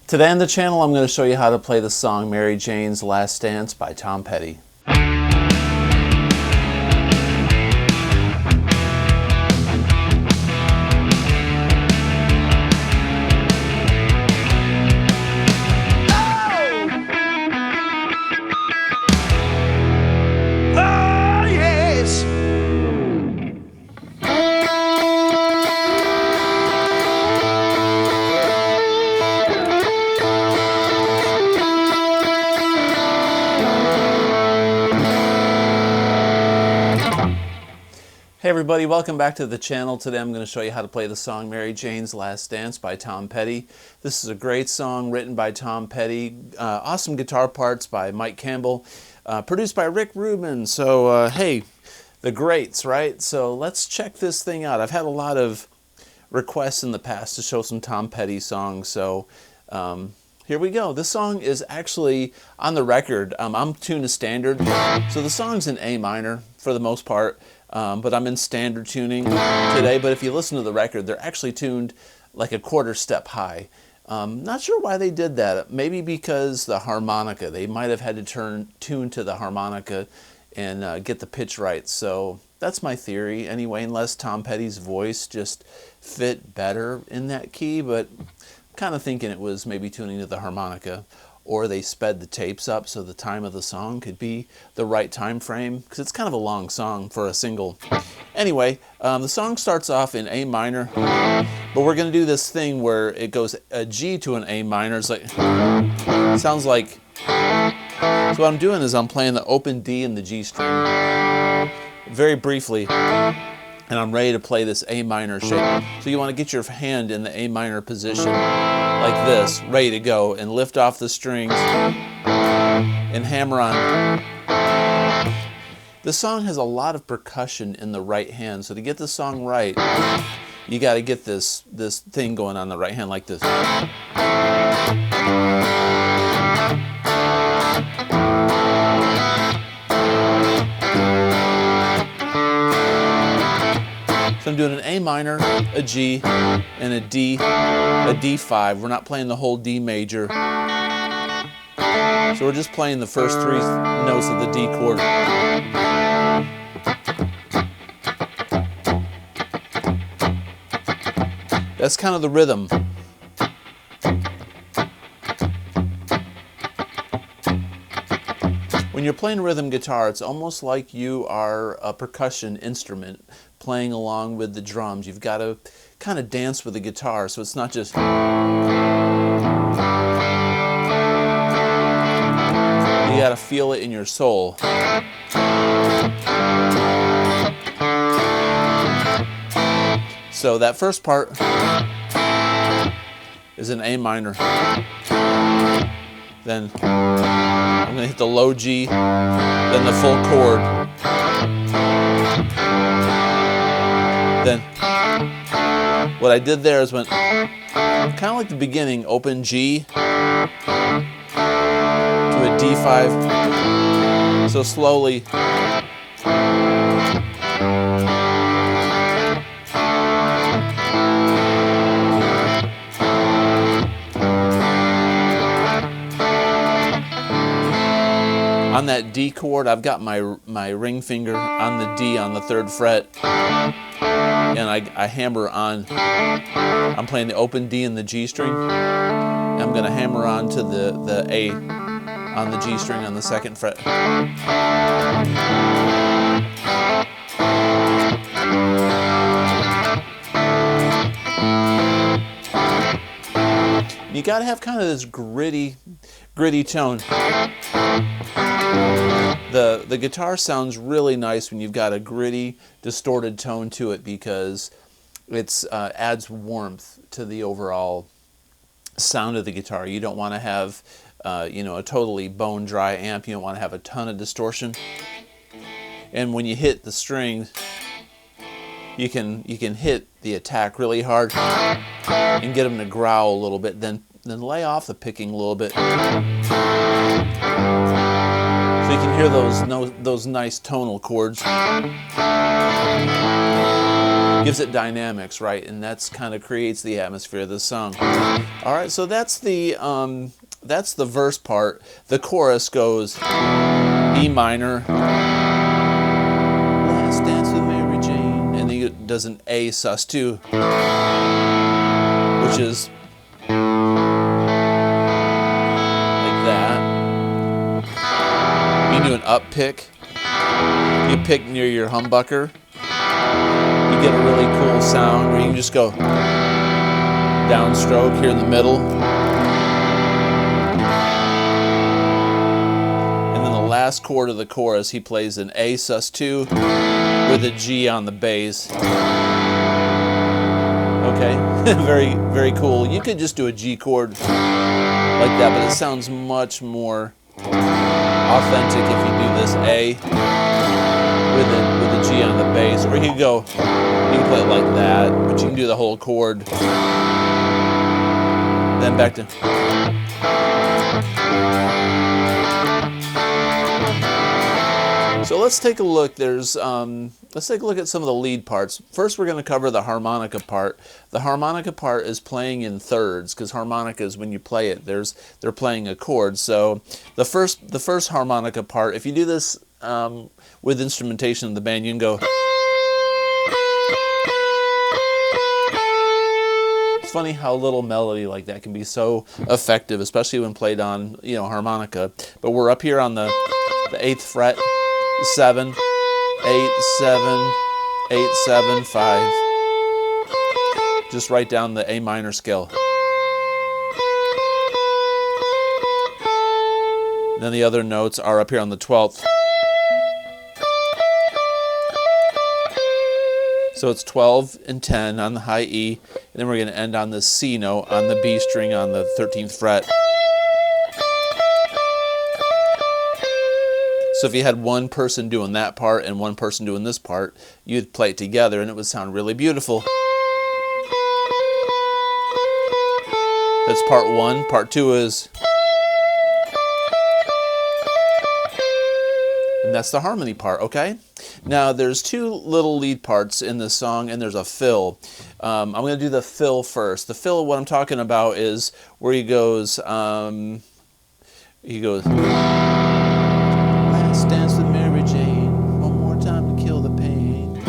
Today on the channel, I'm going to show you how to play the song Mary Jane's Last Dance by Tom Petty. Hey everybody, welcome back to the channel. Today I'm going to show you how to play the song Mary Jane's Last Dance by Tom Petty. This is a great song written by Tom Petty. Awesome guitar parts by Mike Campbell. Produced by Rick Rubin. So hey, the greats, right? So let's check this thing out. I've had a lot of requests in the past to show some Tom Petty songs. So here we go. This song is actually on the record. I'm tuned to standard. So the song's in A minor for the most part. But I'm in standard tuning today. But if you listen to the record, they're actually tuned like a quarter step high. Not sure why they did that. Maybe because the harmonica. They might have had to tune to the harmonica and get the pitch right. So that's my theory anyway, unless Tom Petty's voice just fit better in that key. But I'm kind of thinking it was maybe tuning to the harmonica. Or they sped the tapes up so the time of the song could be the right time frame, because it's kind of a long song for a single. Anyway, the song starts off in A minor, but we're going to do this thing where it goes a G to an A minor. It's like, sounds like, so what I'm doing is I'm playing the open D and the G string very briefly, and I'm ready to play this A minor shape. So you want to get your hand in the A minor position like this, ready to go, and lift off the strings and hammer on. This song has a lot of percussion in the right hand, so to get the song right, you got to get this thing going on the right hand like this. So I'm doing an A minor, a G, and a D5. We're not playing the whole D major. So we're just playing the first three notes of the D chord. That's kind of the rhythm. When you're playing rhythm guitar, it's almost like you are a percussion instrument playing along with the drums. You've got to kind of dance with the guitar, so it's not just... You got to feel it in your soul. So that first part is an A minor. Then I'm going to hit the low G, then the full chord. Then what I did there is went kind of like the beginning, open G to a D5. So slowly. On that D chord, I've got my ring finger on the D on the 3rd fret, and I hammer on. I'm playing the open D and the G string, and I'm going to hammer on to the A on the G string on the 2nd fret. You got to have kind of this gritty tone. The guitar sounds really nice when you've got a gritty, distorted tone to it, because it adds warmth to the overall sound of the guitar. You don't want to have a totally bone dry amp. You don't want to have a ton of distortion. And when you hit the strings, you can hit the attack really hard and get them to growl a little bit. Then lay off the picking a little bit. So you can hear those nice tonal chords. gives it dynamics, right? And that's kind of creates the atmosphere of the song. All right, so that's the verse part. The chorus goes E minor, last dance with Mary Jane, and then he does an A sus2, which is like that. You can do an up pick. You pick near your humbucker. You get a really cool sound, or you can just go downstroke here in the middle. And then the last chord of the chorus, he plays an A sus2 with a G on the bass. Okay, very, very cool. You could just do a G chord like that, but it sounds much more authentic if you do this A with a G on the bass, or you can go, you can play it like that, but you can do the whole chord. Then back to. So let's take a look. Let's take a look at some of the lead parts. First, we're going to cover the harmonica part. The harmonica part is playing in thirds, because harmonicas, when you play it, they're playing a chord. So the first harmonica part, if you do this with instrumentation of the band, you can go. It's funny how a little melody like that can be so effective, especially when played on, harmonica. But we're up here on the 8th fret, 7, 8, 7, 8, 7, 5. Just write down the A minor scale. Then the other notes are up here on the 12th. So it's 12 and 10 on the high E, and then we're going to end on the C note on the B string on the 13th fret. So if you had one person doing that part and one person doing this part, you'd play it together and it would sound really beautiful. That's part one. Part two is... and that's the harmony part, okay? Now, there's two little lead parts in this song, and there's a fill. I'm going to do the fill first. The fill, what I'm talking about is where he goes, last dance with Mary Jane, one more time to kill the pain.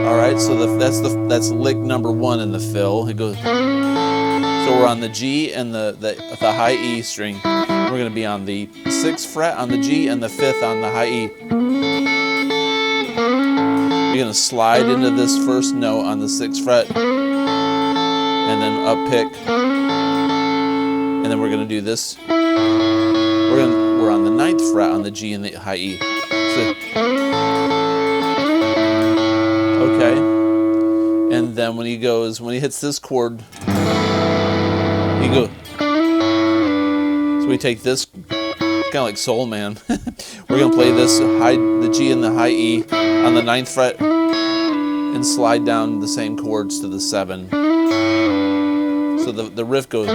All right, so that's lick number one in the fill. It goes. So we're on the G and the high E string. We're going to be on the 6th fret on the G and the 5th on the high E. We're going to slide into this first note on the 6th fret, and then up pick, and then we're going to do this. We're on the 9th fret on the G and the high E. So, okay, and then when he hits this chord, he goes. So we take this, kind of like Soul Man. We're going to play the G and the high E on the 9th fret and slide down the same chords to the 7. So the riff goes.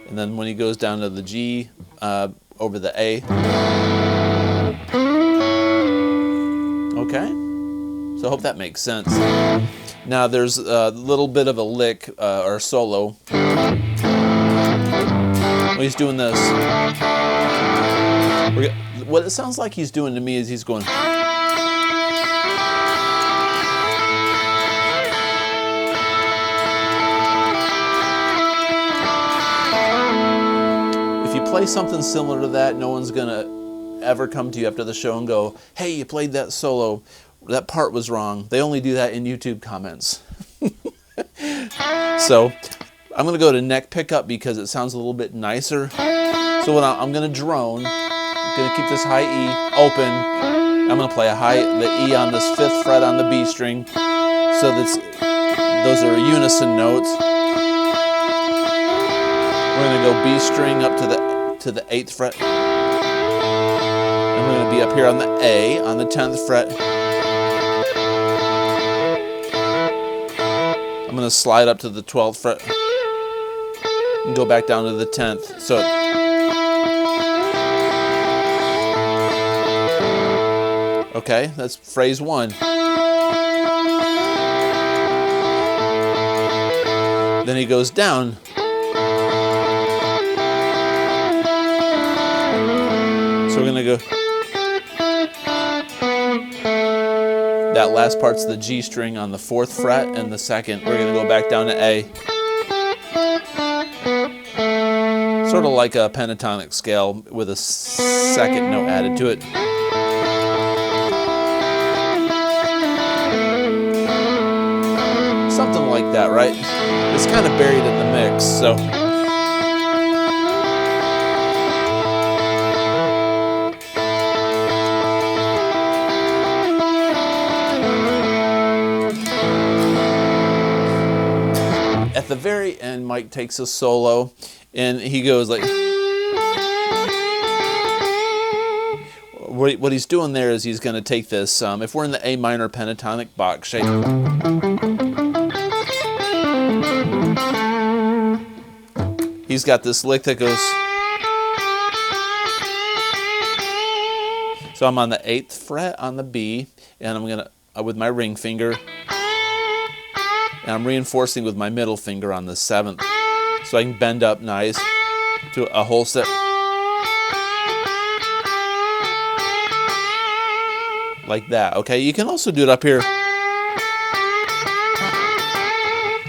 And then when he goes down to the G over the A. Okay? So I hope that makes sense. Now there's a little bit of a lick or solo. When he's doing this, what it sounds like he's doing to me is he's going. If you play something similar to that, no one's gonna ever come to you after the show and go, "Hey, you played that solo. That part was wrong." They only do that in YouTube comments. So I'm going to go to neck pickup because it sounds a little bit nicer. So when I'm going to drone, I'm going to keep this high E open. I'm going to play the E on this 5th fret on the B string. So those are unison notes. We're going to go B string up to the 8th fret. I'm going to be up here on the A on the 10th fret. I'm going to slide up to the 12th fret and go back down to the 10th. So Okay, that's phrase 1. Then he goes down. So we're going to go. That last part's the G string on the 4th fret, and the second we're going to go back down to A. Sort of like a pentatonic scale with a second note added to it. Something like that, right? It's kind of buried in the mix, so. At the very end, Mike takes a solo, and he goes like. What he's doing there is he's going to take this. If we're in the A minor pentatonic box shape. He's got this lick that goes. So I'm on the 8th fret on the B, and I'm gonna with my ring finger, and I'm reinforcing with my middle finger on the 7th, so I can bend up nice to a whole step, like that. Okay, you can also do it up here.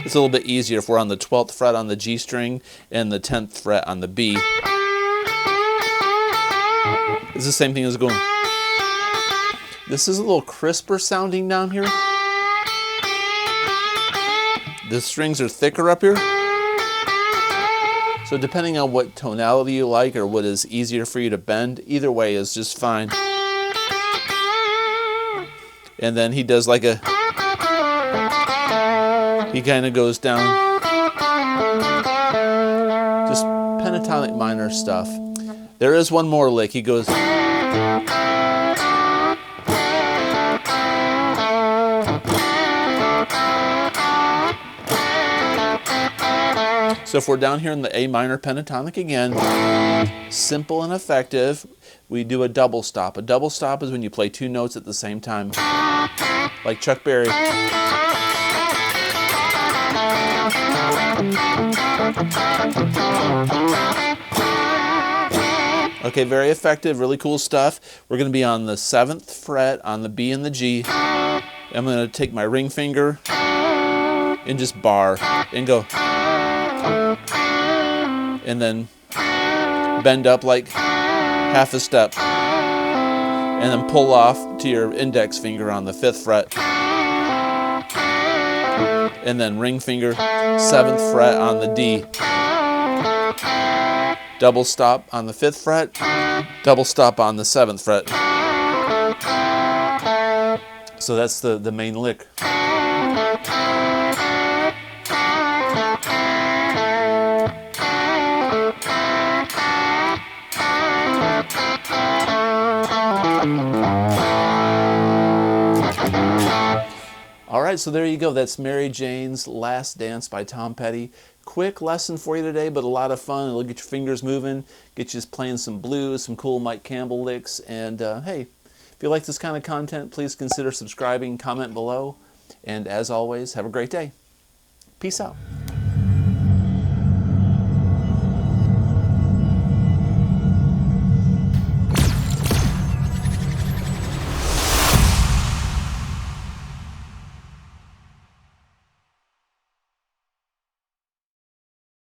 It's a little bit easier if we're on the 12th fret on the G string and the 10th fret on the B. It's the same thing as going. This is a little crisper sounding down here. The strings are thicker up here. So depending on what tonality you like or what is easier for you to bend, either way is just fine. And then he does like a. He kind of goes down, just pentatonic minor stuff. There is one more lick. He goes. So if we're down here in the A minor pentatonic again, simple and effective, we do a double stop. A double stop is when you play 2 notes at the same time, like Chuck Berry. Okay, very effective, really cool stuff. We're going to be on the 7th fret on the B and the G. I'm going to take my ring finger and just bar and go. And then bend up like half a step. And then pull off to your index finger on the 5th fret. And then ring finger, 7th fret on the D. Double stop on the 5th fret, double stop on the 7th fret. So that's the main lick. All right, so there you go. That's Mary Jane's Last Dance by Tom Petty. Quick lesson for you today, but a lot of fun. It'll get your fingers moving, get you playing some blues, some cool Mike Campbell licks. And hey, if you like this kind of content, please consider subscribing, comment below. And as always, have a great day. Peace out.